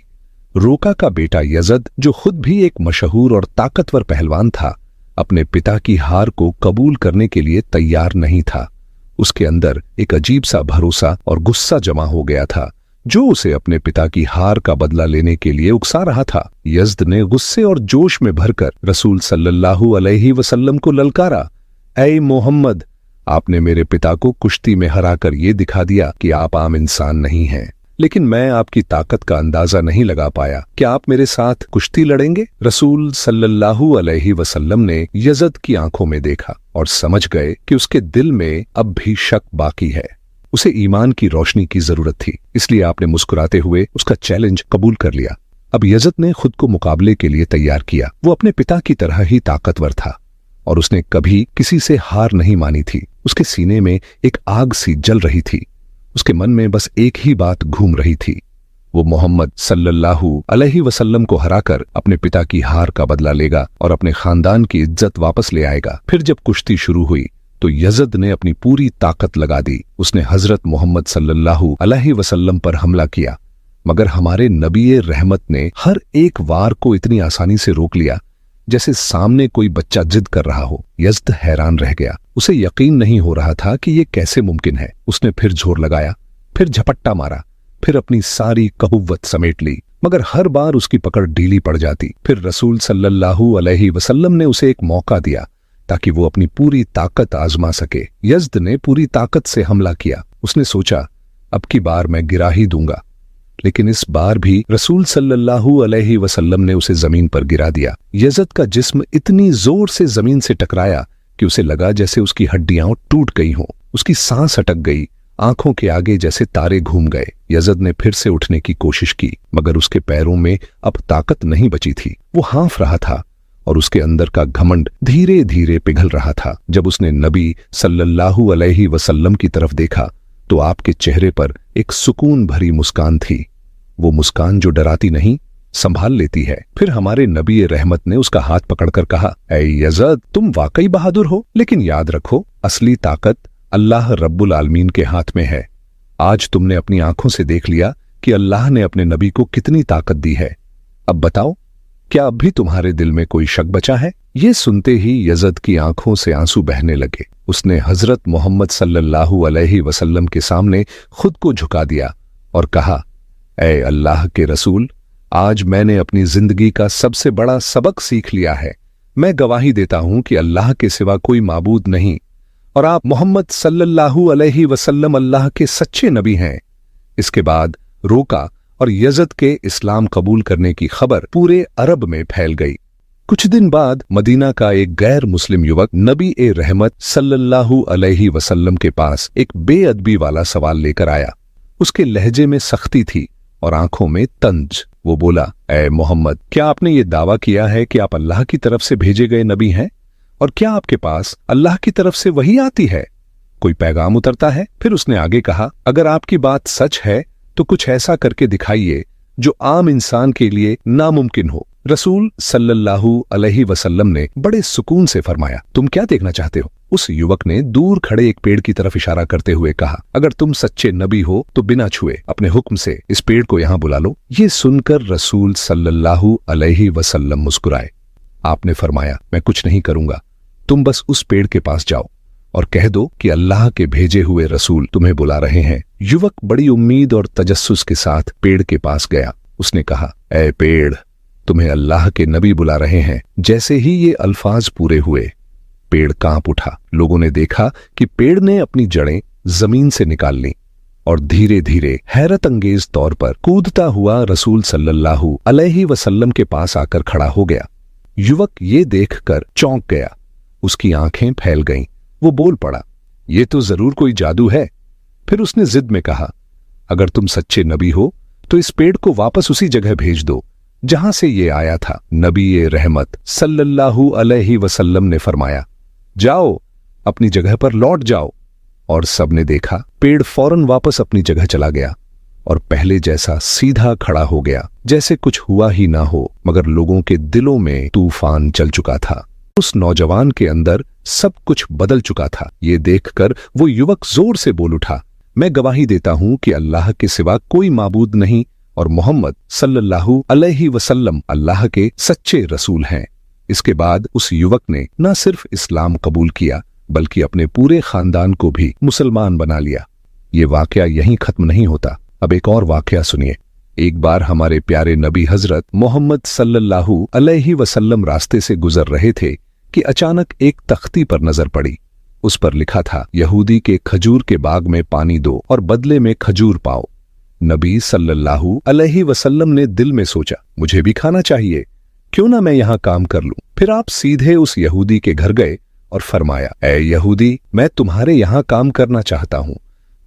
रोका का बेटा यजद, जो खुद भी एक मशहूर और ताकतवर पहलवान था, अपने पिता की हार को कबूल करने के लिए तैयार नहीं था। उसके अंदर एक अजीब सा भरोसा और गुस्सा जमा हो गया था, जो उसे अपने पिता की हार का बदला लेने के लिए उकसा रहा था। यज़द ने गुस्से और जोश में भरकर रसूल सल्लल्लाहु अलैहि वसल्लम को ललकारा, ऐ मोहम्मद, आपने मेरे पिता को कुश्ती में हराकर ये दिखा दिया कि आप आम इंसान नहीं हैं, लेकिन मैं आपकी ताकत का अंदाजा नहीं लगा पाया। क्या आप मेरे साथ कुश्ती लड़ेंगे? रसूल सल्लल्लाहु अलैहि वसल्लम ने यज़द की आंखों में देखा और समझ गए कि उसके दिल में अब भी शक बाकी है। उसे ईमान की रोशनी की जरूरत थी, इसलिए आपने मुस्कुराते हुए उसका चैलेंज कबूल कर लिया। अब यज़द ने खुद को मुकाबले के लिए तैयार किया। वो अपने पिता की तरह ही ताकतवर था और उसने कभी किसी से हार नहीं मानी थी। उसके सीने में एक आग सी जल रही थी। उसके मन में बस एक ही बात घूम रही थी, वो मोहम्मद सल्लल्लाहु अलैहि वसल्लम को हराकर अपने पिता की हार का बदला लेगा और अपने खानदान की इज्जत वापस ले आएगा। फिर जब कुश्ती शुरू हुई तो यज़द ने अपनी पूरी ताकत लगा दी। उसने हजरत मोहम्मद सल्लल्लाहु अलैहि वसल्लम पर हमला किया, मगर हमारे नबी रहमत ने हर एक वार को इतनी आसानी से रोक लिया जैसे सामने कोई बच्चा जिद कर रहा हो। यज़द हैरान रह गया। उसे यकीन नहीं हो रहा था कि ये कैसे मुमकिन है। उसने फिर जोर लगाया, फिर झपट्टा मारा, फिर अपनी सारी कहुव्वत समेट ली, मगर हर बार उसकी पकड़ ढीली पड़ जाती। फिर रसूल सल्लल्लाहु अलैहि वसल्लम ने उसे एक मौका दिया ताकि वो अपनी पूरी ताकत आजमा सके। यज़द ने पूरी ताकत से हमला किया। उसने सोचा, अब की बार मैं गिरा ही दूंगा, लेकिन इस बार भी रसूल सल्लल्लाहु अलैहि वसल्लम ने उसे जमीन पर गिरा दिया। यज़द का जिस्म इतनी जोर से जमीन से टकराया कि उसे लगा जैसे उसकी हड्डियां टूट गई हों। उसकी सांस अटक गई, आंखों के आगे जैसे तारे घूम गए। यज़द ने फिर से उठने की कोशिश की, मगर उसके पैरों में अब ताकत नहीं बची थी। वो हाँफ रहा था और उसके अंदर का घमंड धीरे धीरे पिघल रहा था। जब उसने नबी सल्लल्लाहु अलैहि वसल्लम की तरफ देखा तो आपके चेहरे पर एक सुकून भरी मुस्कान थी। वो मुस्कान जो डराती नहीं, संभाल लेती है। फिर हमारे नबी रहमत ने उसका हाथ पकड़कर कहा, ऐ यज़द, तुम वाकई बहादुर हो, लेकिन याद रखो, असली ताकत अल्लाह रब्बुल आलमीन के हाथ में है। आज तुमने अपनी आंखों से देख लिया कि अल्लाह ने अपने नबी को कितनी ताकत दी है। अब बताओ, क्या अब भी तुम्हारे दिल में कोई शक बचा है? ये सुनते ही यज़द की आंखों से आंसू बहने लगे। उसने हजरत मोहम्मद सल्लल्लाहु अलैहि वसल्लम के सामने खुद को झुका दिया और कहा, ऐ अल्लाह के रसूल, आज मैंने अपनी जिंदगी का सबसे बड़ा सबक सीख लिया है। मैं गवाही देता हूं कि अल्लाह के सिवा कोई माबूद नहीं और आप मोहम्मद सल्लल्लाहु अलैहि वसल्लम अल्लाह के सच्चे नबी हैं। इसके बाद रोका और यजद के इस्लाम कबूल करने की खबर पूरे अरब में फैल गई। कुछ दिन बाद मदीना का एक गैर मुस्लिम युवक नबी ए रहमत सल्लल्लाहु अलैहि वसल्लम के पास एक बेअदबी वाला सवाल लेकर आया। उसके लहजे में सख्ती थी और आंखों में तंज। वो बोला, ए मोहम्मद, क्या आपने ये दावा किया है कि आप अल्लाह की तरफ से भेजे गए नबी हैं? और क्या आपके पास अल्लाह की तरफ से वही आती है? कोई पैगाम उतरता है? फिर उसने आगे कहा, अगर आपकी बात सच है तो कुछ ऐसा करके दिखाइए जो आम इंसान के लिए नामुमकिन हो। रसूल सल्लल्लाहु अलैहि वसल्लम ने बड़े सुकून से फरमाया, तुम क्या देखना चाहते हो? उस युवक ने दूर खड़े एक पेड़ की तरफ इशारा करते हुए कहा, अगर तुम सच्चे नबी हो तो बिना छुए अपने हुक्म से इस पेड़ को यहां बुला लो। ये सुनकर रसूल सल्लल्लाहु अलैहि वसल्लम मुस्कुराए। आपने फरमाया, मैं कुछ नहीं करूंगा, तुम बस उस पेड़ के पास जाओ और कह दो कि अल्लाह के भेजे हुए रसूल तुम्हें बुला रहे हैं। युवक बड़ी उम्मीद और तजस्सुस के साथ पेड़ के पास गया। उसने कहा, ऐ पेड़, तुम्हें अल्लाह के नबी बुला रहे हैं। जैसे ही ये अल्फाज पूरे हुए, पेड़ कांप उठा। लोगों ने देखा कि पेड़ ने अपनी जड़ें जमीन से निकाल लीं और धीरे धीरे हैरत अंगेज तौर पर कूदता हुआ रसूल सल्लल्लाहु अलैहि वसल्लम के पास आकर खड़ा हो गया। युवक ये देखकर चौंक गया, उसकी आंखें फैल गईं। वो बोल पड़ा, ये तो जरूर कोई जादू है। फिर उसने जिद में कहा, अगर तुम सच्चे नबी हो तो इस पेड़ को वापस उसी जगह भेज दो जहां से ये आया था। नबी ए रहमत सल्लल्लाहु अलैहि वसल्लम ने फरमाया, जाओ, अपनी जगह पर लौट जाओ। और सबने देखा, पेड़ फौरन वापस अपनी जगह चला गया और पहले जैसा सीधा खड़ा हो गया, जैसे कुछ हुआ ही ना हो। मगर लोगों के दिलों में तूफान चल चुका था। उस नौजवान के अंदर सब कुछ बदल चुका था। ये देखकर वो युवक जोर से बोल उठा, मैं गवाही देता हूं कि अल्लाह के सिवा कोई माबूद नहीं और मोहम्मद सल्लल्लाहु अलैहि वसल्लम अल्लाह के सच्चे रसूल हैं। इसके बाद उस युवक ने न सिर्फ इस्लाम कबूल किया बल्कि अपने पूरे खानदान को भी मुसलमान बना लिया। ये वाकया यहीं खत्म नहीं होता। अब एक और वाकया सुनिए। एक बार हमारे प्यारे नबी हजरत मोहम्मद सल्लल्लाहु अलैहि वसल्लम रास्ते से गुजर रहे थे कि अचानक एक तख्ती पर नजर पड़ी। उस पर लिखा था, यहूदी के खजूर के बाग में पानी दो और बदले में खजूर पाओ। नबी सल्लल्लाहु अलैहि वसल्लम ने दिल में सोचा, मुझे भी खाना चाहिए, क्यों ना मैं यहां काम कर लूं। फिर आप सीधे उस यहूदी के घर गए और फरमाया, ऐ यहूदी, मैं तुम्हारे यहां काम करना चाहता हूं,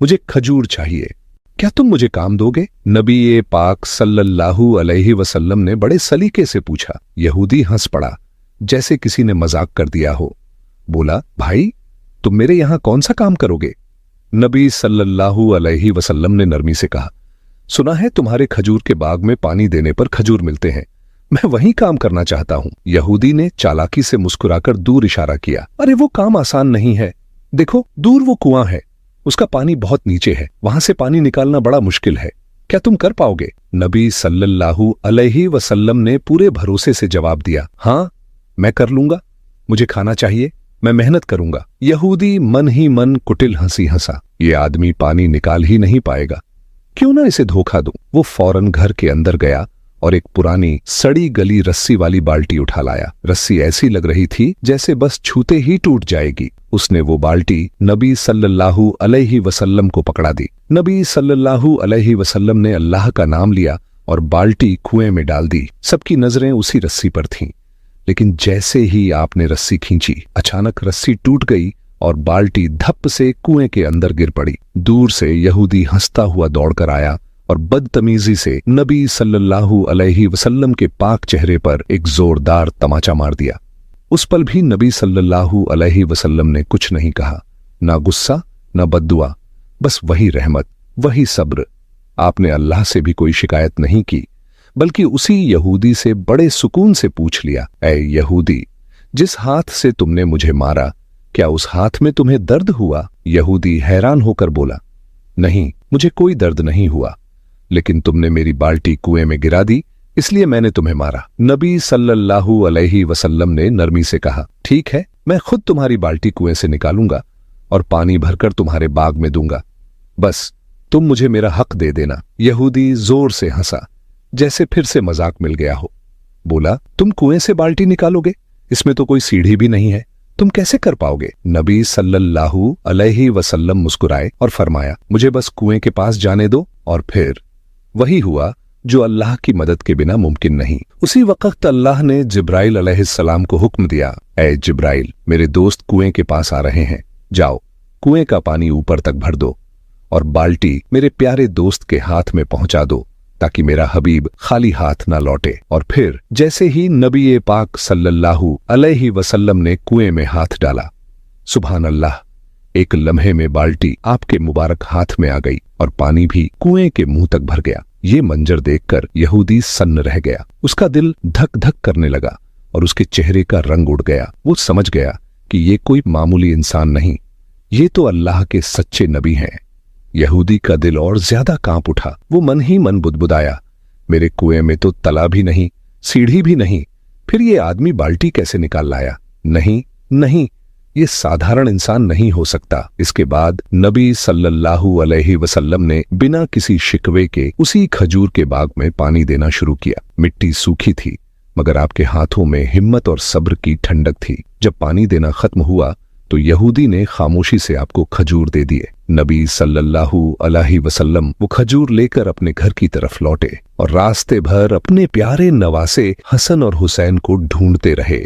मुझे खजूर चाहिए, क्या तुम मुझे काम दोगे? नबी ए पाक सल्लल्लाहु अलैहि वसल्लम ने बड़े सलीके से पूछा। यहूदी हंस पड़ा, जैसे किसी ने मजाक कर दिया हो। बोला, भाई, तुम मेरे यहां कौन सा काम करोगे? नबी सल्लल्लाहु अलैहि वसल्लम ने नरमी से कहा, सुना है तुम्हारे खजूर के बाग में पानी देने पर खजूर मिलते हैं, मैं वहीं काम करना चाहता हूं। यहूदी ने चालाकी से मुस्कुराकर दूर इशारा किया, अरे वो काम आसान नहीं है, देखो दूर वो कुआं है, उसका पानी बहुत नीचे है, वहां से पानी निकालना बड़ा मुश्किल है, क्या तुम कर पाओगे? नबी सल्लल्लाहु अलैहि वसल्लम ने पूरे भरोसे से जवाब दिया, हाँ मैं कर लूंगा, मुझे खाना चाहिए, मैं मेहनत करूंगा। यहूदी मन ही मन कुटिल हंसी हंसा, ये आदमी पानी निकाल ही नहीं पाएगा, क्यों ना इसे धोखा दूं। वो फौरन घर के अंदर गया और एक पुरानी सड़ी गली रस्सी वाली बाल्टी उठा लाया। रस्सी ऐसी लग रही थी जैसे बस छूते ही टूट जाएगी। उसने वो बाल्टी नबी सल्लल्लाहु अलैहि वसल्लम को पकड़ा दी। नबी सल्लल्लाहु अलैहि वसल्लम ने अल्लाह का नाम लिया और बाल्टी कुएं में डाल दी। सबकी नजरें उसी रस्सी पर थीं, लेकिन जैसे ही आपने रस्सी खींची, अचानक रस्सी टूट गई और बाल्टी धप से कुएं के अंदर गिर पड़ी। दूर से यहूदी हंसता हुआ दौड़कर आया और बदतमीजी से नबी सल्लल्लाहु अलैहि वसल्लम के पाक चेहरे पर एक जोरदार तमाचा मार दिया। उस पल भी नबी सल्लल्लाहु अलैहि वसल्लम ने कुछ नहीं कहा, ना गुस्सा ना बद्दुआ, बस वही रहमत, वही सब्र। आपने अल्लाह से भी कोई शिकायत नहीं की, बल्कि उसी यहूदी से बड़े सुकून से पूछ लिया, ऐ यहूदी, जिस हाथ से तुमने मुझे मारा, क्या उस हाथ में तुम्हें दर्द हुआ? यहूदी हैरान होकर बोला, नहीं, मुझे कोई दर्द नहीं हुआ, लेकिन तुमने मेरी बाल्टी कुएं में गिरा दी, इसलिए मैंने तुम्हें मारा। नबी सल्लल्लाहु अलैहि वसल्लम ने नरमी से कहा, ठीक है, मैं खुद तुम्हारी बाल्टी कुएं से निकालूंगा और पानी भरकर तुम्हारे बाग में दूंगा, बस तुम मुझे मेरा हक दे देना। यहूदी जोर से हंसा, जैसे फिर से मजाक मिल गया हो। बोला, तुम कुएं से बाल्टी निकालोगे? इसमें तो कोई सीढ़ी भी नहीं है, तुम कैसे कर पाओगे? नबी सल्लल्लाहु अलैहि वसल्लम मुस्कुराए और फरमाया, मुझे बस कुएं के पास जाने दो। और फिर वही हुआ जो अल्लाह की मदद के बिना मुमकिन नहीं। उसी वक्त अल्लाह ने जिब्राइल अलैहिस्सलाम को हुक्म दिया, ऐ जिब्राइल, मेरे दोस्त कुएं के पास आ रहे हैं, जाओ कुएं का पानी ऊपर तक भर दो और बाल्टी मेरे प्यारे दोस्त के हाथ में पहुंचा दो, ताकि मेरा हबीब खाली हाथ ना लौटे। और फिर जैसे ही नबी पाक सल्लल्लाहु अलैहि वसल्लम ने कुएं में हाथ डाला, सुभान अल्लाह, एक लम्हे में बाल्टी आपके मुबारक हाथ में आ गई और पानी भी कुएं के मुंह तक भर गया। ये मंजर देखकर यहूदी सन्न रह गया। उसका दिल धक धक करने लगा और उसके चेहरे का रंग उड़ गया। वो समझ गया कि ये कोई मामूली इंसान नहीं, ये तो अल्लाह के सच्चे नबी हैं। यहूदी का दिल और ज्यादा कांप उठा। वो मन ही मन बुदबुदाया, मेरे कुएं में तो तला भी नहीं, सीढ़ी भी नहीं, फिर ये आदमी बाल्टी कैसे निकाल लाया? नहीं नहीं, ये साधारण इंसान नहीं हो सकता। इसके बाद नबी सल्लल्लाहु अलैहि वसल्लम ने बिना किसी शिकवे के उसी खजूर के बाग में पानी देना शुरू किया। मिट्टी सूखी थी, मगर आपके हाथों में हिम्मत और सब्र की ठंडक थी। जब पानी देना खत्म हुआ तो यहूदी ने खामोशी से आपको खजूर दे दिए। नबी सल्लल्लाहु अलैहि वसल्लम वो खजूर लेकर अपने घर की तरफ लौटे और रास्ते भर अपने प्यारे नवासे हसन और हुसैन को ढूंढते रहे,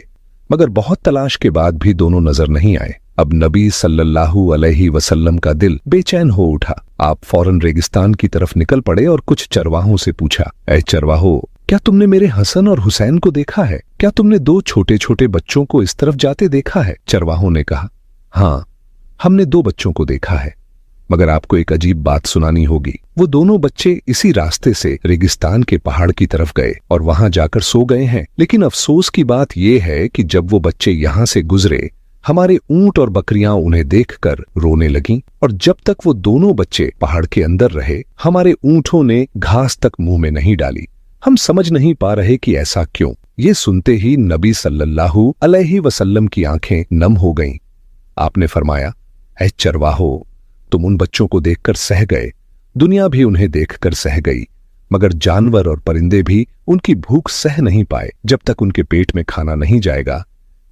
मगर बहुत तलाश के बाद भी दोनों नजर नहीं आए। अब नबी सल्लल्लाहु अलैहि वसल्लम का दिल बेचैन हो उठा। आप फौरन रेगिस्तान की तरफ निकल पड़े और कुछ चरवाहों से पूछा, ऐ चरवाहो, क्या तुमने मेरे हसन और हुसैन को देखा है? क्या तुमने दो छोटे छोटे बच्चों को इस तरफ जाते देखा है? चरवाहों ने कहा, हाँ, हमने दो बच्चों को देखा है, मगर आपको एक अजीब बात सुनानी होगी। वो दोनों बच्चे इसी रास्ते से रेगिस्तान के पहाड़ की तरफ गए और वहां जाकर सो गए हैं। लेकिन अफसोस की बात यह है कि जब वो बच्चे यहां से गुजरे, हमारे ऊंट और बकरियां उन्हें देखकर रोने लगीं, और जब तक वो दोनों बच्चे पहाड़ के अंदर रहे, हमारे ऊंटों ने घास तक मुंह में नहीं डाली। हम समझ नहीं पा रहे कि ऐसा क्यों। ये सुनते ही नबी सल्लल्लाहु अलैहि वसल्लम की आंखें नम हो गईं। आपने फरमाया, ऐ चरवाहो, तुम उन बच्चों को देखकर सह गए, दुनिया भी उन्हें देखकर सह गई, मगर जानवर और परिंदे भी उनकी भूख सह नहीं पाए। जब तक उनके पेट में खाना नहीं जाएगा,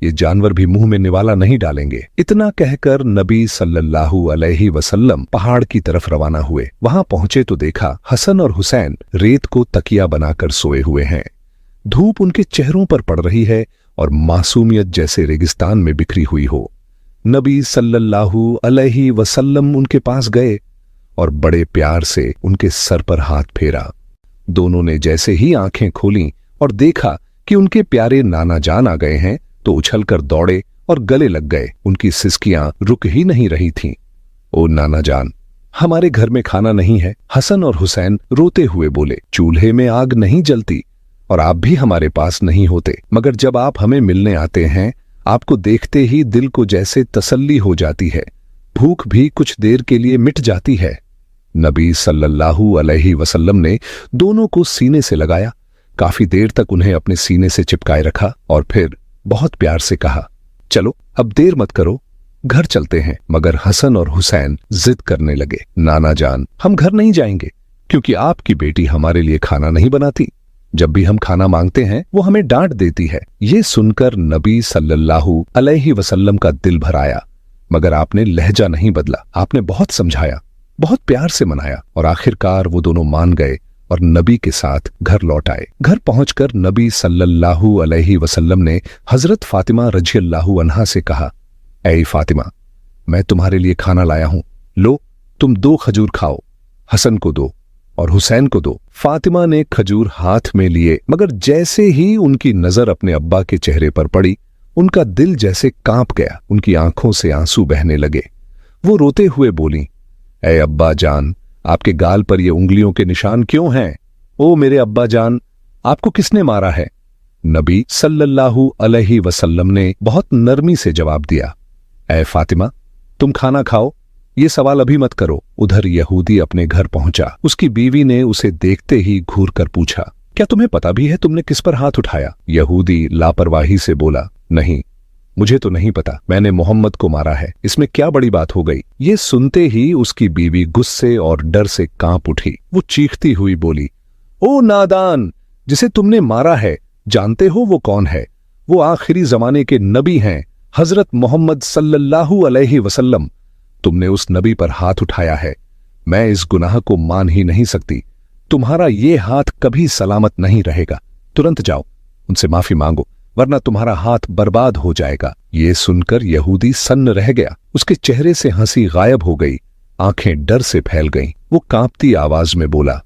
ये जानवर भी मुंह में निवाला नहीं डालेंगे। इतना कहकर नबी सल्लल्लाहु अलैहि वसल्लम पहाड़ की तरफ रवाना हुए। वहां पहुंचे तो देखा हसन और हुसैन रेत को तकिया बनाकर सोए हुए हैं। धूप उनके चेहरों पर पड़ रही है और मासूमियत जैसे रेगिस्तान में बिखरी हुई हो। नबी सल्लल्लाहु अलैहि वसल्लम उनके पास गए और बड़े प्यार से उनके सर पर हाथ फेरा। दोनों ने जैसे ही आंखें खोलीं और देखा कि उनके प्यारे नाना जान आ गए हैं, तो उछलकर दौड़े और गले लग गए। उनकी सिसकियां रुक ही नहीं रही थीं। ओ नाना जान, हमारे घर में खाना नहीं है। हसन और हुसैन रोते हुए बोले, चूल्हे में आग नहीं जलती और आप भी हमारे पास नहीं होते, मगर जब आप हमें मिलने आते हैं, आपको देखते ही दिल को जैसे तसल्ली हो जाती है, भूख भी कुछ देर के लिए मिट जाती है। नबी सल्लल्लाहु अलैहि वसल्लम ने दोनों को सीने से लगाया, काफी देर तक उन्हें अपने सीने से चिपकाए रखा और फिर बहुत प्यार से कहा, चलो अब देर मत करो, घर चलते हैं। मगर हसन और हुसैन जिद करने लगे, नाना जान, हम घर नहीं जाएंगे, क्योंकि आपकी बेटी हमारे लिए खाना नहीं बनाती। जब भी हम खाना मांगते हैं वो हमें डांट देती है। ये सुनकर नबी सल्लल्लाहु अलैहि वसल्लम का दिल भर आया, मगर आपने लहजा नहीं बदला। आपने बहुत समझाया, बहुत प्यार से मनाया और आखिरकार वो दोनों मान गए और नबी के साथ घर लौट आए। घर पहुंचकर नबी सल्लल्लाहु अलैहि वसल्लम ने हजरत फातिमा रज़ियल्लाहु अन्हा से कहा, ऐ फातिमा, मैं तुम्हारे लिए खाना लाया हूं, लो तुम 2 खजूर खाओ, हसन को दो और हुसैन को दो। फातिमा ने खजूर हाथ में लिए, मगर जैसे ही उनकी नजर अपने अब्बा के चेहरे पर पड़ी, उनका दिल जैसे कांप गया। उनकी आंखों से आंसू बहने लगे। वो रोते हुए बोली, ऐ अब्बा जान, आपके गाल पर ये उंगलियों के निशान क्यों हैं? ओ मेरे अब्बा जान, आपको किसने मारा है? नबी सल्लल्लाहु अलैहि वसल्लम ने बहुत नरमी से जवाब दिया, ऐ फातिमा, तुम खाना खाओ, ये सवाल अभी मत करो। उधर यहूदी अपने घर पहुंचा। उसकी बीवी ने उसे देखते ही घूर कर पूछा, क्या तुम्हें पता भी है तुमने किस पर हाथ उठाया? यहूदी लापरवाही से बोला, नहीं, मुझे तो नहीं पता, मैंने मोहम्मद को मारा है, इसमें क्या बड़ी बात हो गई? ये सुनते ही उसकी बीवी गुस्से और डर से कांप उठी। वो चीखती हुई बोली, ओ नादान, जिसे तुमने मारा है, जानते हो वो कौन है? वो आखिरी जमाने के नबी हैं, हजरत मोहम्मद सल्लल्लाहु अलैहि वसल्लम। तुमने उस नबी पर हाथ उठाया है। मैं इस गुनाह को मान ही नहीं सकती। तुम्हारा ये हाथ कभी सलामत नहीं रहेगा। तुरंत जाओ, उनसे माफी मांगो, वरना तुम्हारा हाथ बर्बाद हो जाएगा। ये सुनकर यहूदी सन्न रह गया। उसके चेहरे से हंसी गायब हो गई, आंखें डर से फैल गईं। वो कांपती आवाज में बोला,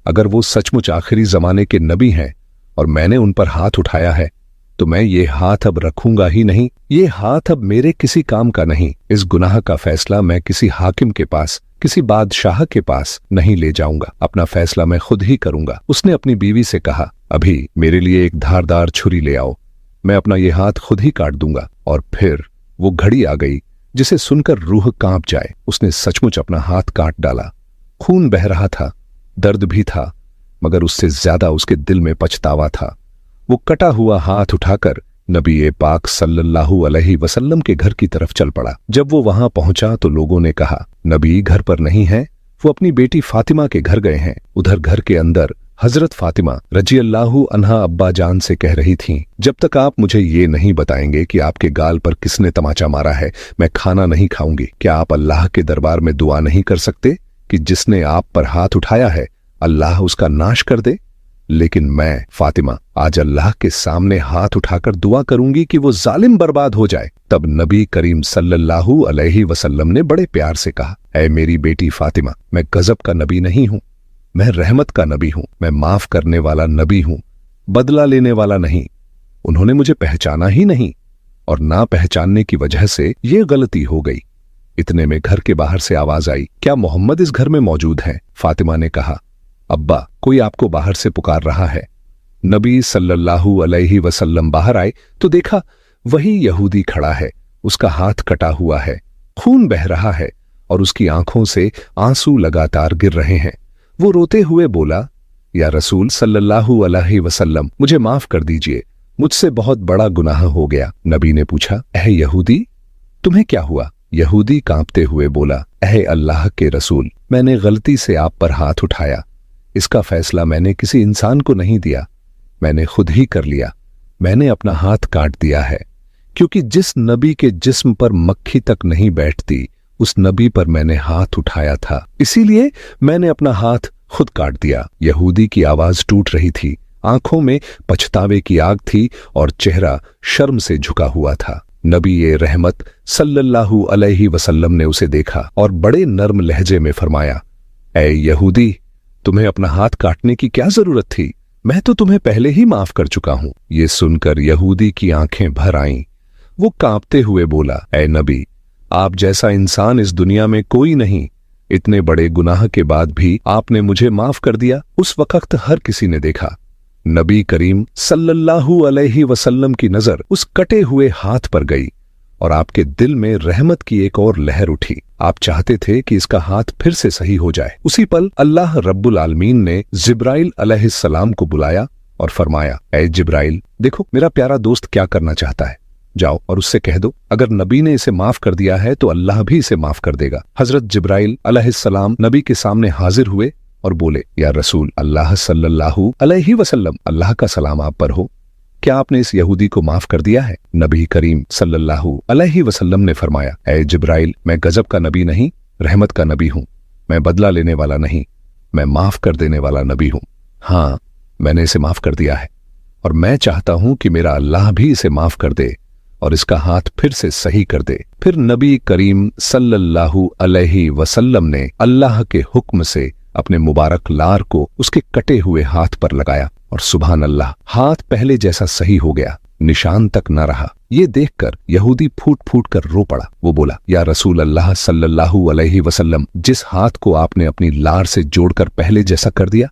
अगर वो सचमुच आखिरी जमाने के नबी हैं और मैंने उन पर हाथ उठाया है, तो मैं ये हाथ अब रखूंगा ही नहीं। ये हाथ अब मेरे किसी काम का नहीं। इस गुनाह का फैसला मैं किसी हाकिम के पास, किसी बादशाह के पास नहीं ले जाऊंगा। अपना फैसला मैं खुद ही करूंगा। उसने अपनी बीवी से कहा, अभी मेरे लिए एक धारदार छुरी ले आओ, मैं अपना ये हाथ खुद ही काट दूंगा। और फिर वो घड़ी आ गई जिसे सुनकर रूह कांप जाए। उसने सचमुच अपना हाथ काट डाला। खून बह रहा था, दर्द भी था, मगर उससे ज्यादा उसके दिल में पछतावा था। वो कटा हुआ हाथ उठाकर नबी पाक सल्लल्लाहु अलैहि वसल्लम के घर की तरफ चल पड़ा। जब वो वहां पहुंचा तो लोगों ने कहा, नबी घर पर नहीं है, वो अपनी बेटी फातिमा के घर गए हैं। उधर घर के अंदर हजरत फातिमा रजियल्लाहु अन्हा अब्बा जान से कह रही थीं, जब तक आप मुझे ये नहीं बताएंगे कि आपके गाल पर किसने तमाचा मारा है, मैं खाना नहीं खाऊंगी। क्या आप अल्लाह के दरबार में दुआ नहीं कर सकते कि जिसने आप पर हाथ उठाया है अल्लाह उसका नाश कर दे? लेकिन मैं फातिमा आज अल्लाह के सामने हाथ उठाकर दुआ करूंगी कि वो जालिम बर्बाद हो जाए। तब नबी करीम सल्लल्लाहु अलैहि वसल्लम ने बड़े प्यार से कहा, ऐ मेरी बेटी फातिमा, मैं गजब का नबी नहीं हूं, मैं रहमत का नबी हूं। मैं माफ करने वाला नबी हूं, बदला लेने वाला नहीं। उन्होंने मुझे पहचाना ही नहीं और ना पहचानने की वजह से ये गलती हो गई। इतने में घर के बाहर से आवाज आई, क्या मोहम्मद इस घर में मौजूद हैं? फातिमा ने कहा, अब्बा, कोई आपको बाहर से पुकार रहा है। नबी सल्लल्लाहु अलैहि वसल्लम बाहर आए तो देखा वही यहूदी खड़ा है। उसका हाथ कटा हुआ है, खून बह रहा है और उसकी आंखों से आंसू लगातार गिर रहे हैं। वो रोते हुए बोला, या रसूल सल्लल्लाहु अलैहि वसल्लम, मुझे माफ कर दीजिए, मुझसे बहुत बड़ा गुनाह हो गया। नबी ने पूछा, ऐ यहूदी, तुम्हें क्या हुआ? यहूदी कांपते हुए बोला, ऐ अल्लाह के रसूल, मैंने गलती से आप पर हाथ उठाया। इसका फैसला मैंने किसी इंसान को नहीं दिया, मैंने खुद ही कर लिया। मैंने अपना हाथ काट दिया है, क्योंकि जिस नबी के जिस्म पर मक्खी तक नहीं बैठती उस नबी पर मैंने हाथ उठाया था, इसीलिए मैंने अपना हाथ खुद काट दिया। यहूदी की आवाज टूट रही थी, आंखों में पछतावे की आग थी और चेहरा शर्म से झुका हुआ था। नबी रहमत सल्लल्लाहु अलैहि वसल्लम ने उसे देखा और बड़े नर्म लहजे में फरमाया, ऐ यहूदी, तुम्हें अपना हाथ काटने की क्या जरूरत थी? मैं तो तुम्हें पहले ही माफ कर चुका हूं। ये सुनकर यहूदी की आंखें भर आईं। वो कांपते हुए बोला, ऐ नबी, आप जैसा इंसान इस दुनिया में कोई नहीं। इतने बड़े गुनाह के बाद भी आपने मुझे माफ कर दिया। उस वक्त हर किसी ने देखा नबी करीम सल्लल्लाहु अलैहि वसल्लम की नजर उस कटे हुए हाथ पर गई और आपके दिल में रहमत की एक और लहर उठी। आप चाहते थे कि इसका हाथ फिर से सही हो जाए। उसी पल अल्लाह रब्बुल आलमीन ने जिब्राइल अलैहिस्सलाम को बुलाया और फरमाया, ऐ जिब्राइल, देखो मेरा प्यारा दोस्त क्या करना चाहता है, जाओ और उससे कह दो अगर नबी ने इसे माफ कर दिया है तो अल्लाह भी इसे माफ कर देगा। हजरत जिब्राइल अलैहिस्सलाम नबी के सामने हाजिर हुए और बोले, या रसूल अल्लाह सल्लल्लाहु अलैहि वसल्लम, अल्लाह का सलाम आप पर हो, क्या आपने इस यहूदी को माफ कर दिया है? नबी करीम सल्लल्लाहु अलैहि वसल्लम ने फरमाया, ऐ जिब्राइल, मैं गजब का नबी नहीं, रहमत का नबी हूं। मैं बदला लेने वाला नहीं, मैं माफ कर देने वाला नबी हूं। हाँ, मैंने इसे माफ कर दिया है और मैं चाहता हूं कि मेरा अल्लाह भी इसे माफ कर दे और इसका हाथ फिर से सही कर दे। फिर नबी करीम सल्लल्लाहु अलैहि वसल्लम ने अल्लाह के हुक्म से अपने मुबारक लार को उसके कटे हुए हाथ पर लगाया और सुभान अल्लाह, हाथ पहले जैसा सही हो गया, निशान तक न रहा। ये देखकर यहूदी फूट फूट कर रो पड़ा। वो बोला, या रसूल अल्लाह सल्लल्लाहु अलैहि वसल्लम, जिस हाथ को आपने अपनी लार से जोड़कर पहले जैसा कर दिया,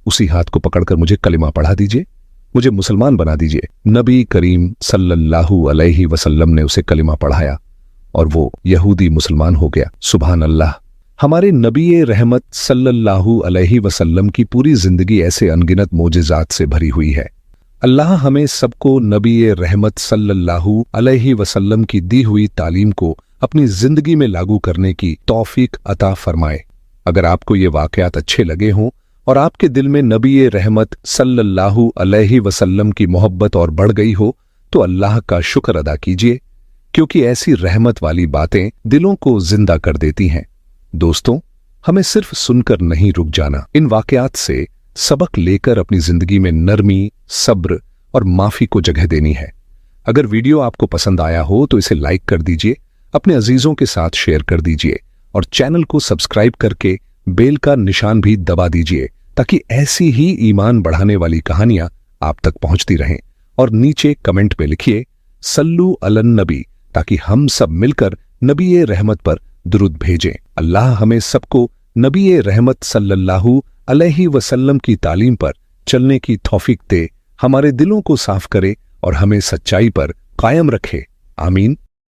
उसी हाथ को पकड़कर मुझे कलिमा पढ़ा दीजिए, मुझे मुसलमान बना दीजिए। नबी करीम सल्लल्लाहु अलैहि वसल्लम ने उसे कलिमा पढ़ाया और वो यहूदी मुसलमान हो गया। सुभान अल्लाह, हमारे नबी रहमत सल्लल्लाहु अलैहि वसल्लम की पूरी जिंदगी ऐसे अनगिनत मोजिज़ात से भरी हुई है। अल्लाह हमें सबको नबी रहमत सल्लल्लाहु अलैहि वसल्लम की दी हुई तालीम को अपनी जिंदगी में लागू करने की तौफीक अता फरमाए। अगर आपको ये वाक़यात अच्छे लगे हों और आपके दिल में नबी रहमत सल्लल्लाहु अलैहि वसल्लम की मोहब्बत और बढ़ गई हो तो अल्लाह का शुक्र अदा कीजिए, क्योंकि ऐसी रहमत वाली बातें दिलों को जिंदा कर देती हैं। दोस्तों, हमें सिर्फ सुनकर नहीं रुक जाना, इन वाकयात से सबक लेकर अपनी जिंदगी में नरमी, सब्र और माफी को जगह देनी है। अगर वीडियो आपको पसंद आया हो तो इसे लाइक कर दीजिए, अपने अजीजों के साथ शेयर कर दीजिए और चैनल को सब्सक्राइब करके बेल का निशान भी दबा दीजिए, ताकि ऐसी ही ईमान बढ़ाने वाली कहानियां आप तक पहुंचती रहें। और नीचे कमेंट में लिखिए सल्लू अलन नबी, ताकि हम सब मिलकर नबी रहमत पर दुरूद भेजें। अल्लाह हमें सबको नबी रहमत सल्लल्लाहु अलैहि वसल्लम की तालीम पर चलने की तौफीक दे, हमारे दिलों को साफ करे और हमें सच्चाई पर कायम रखे। आमीन।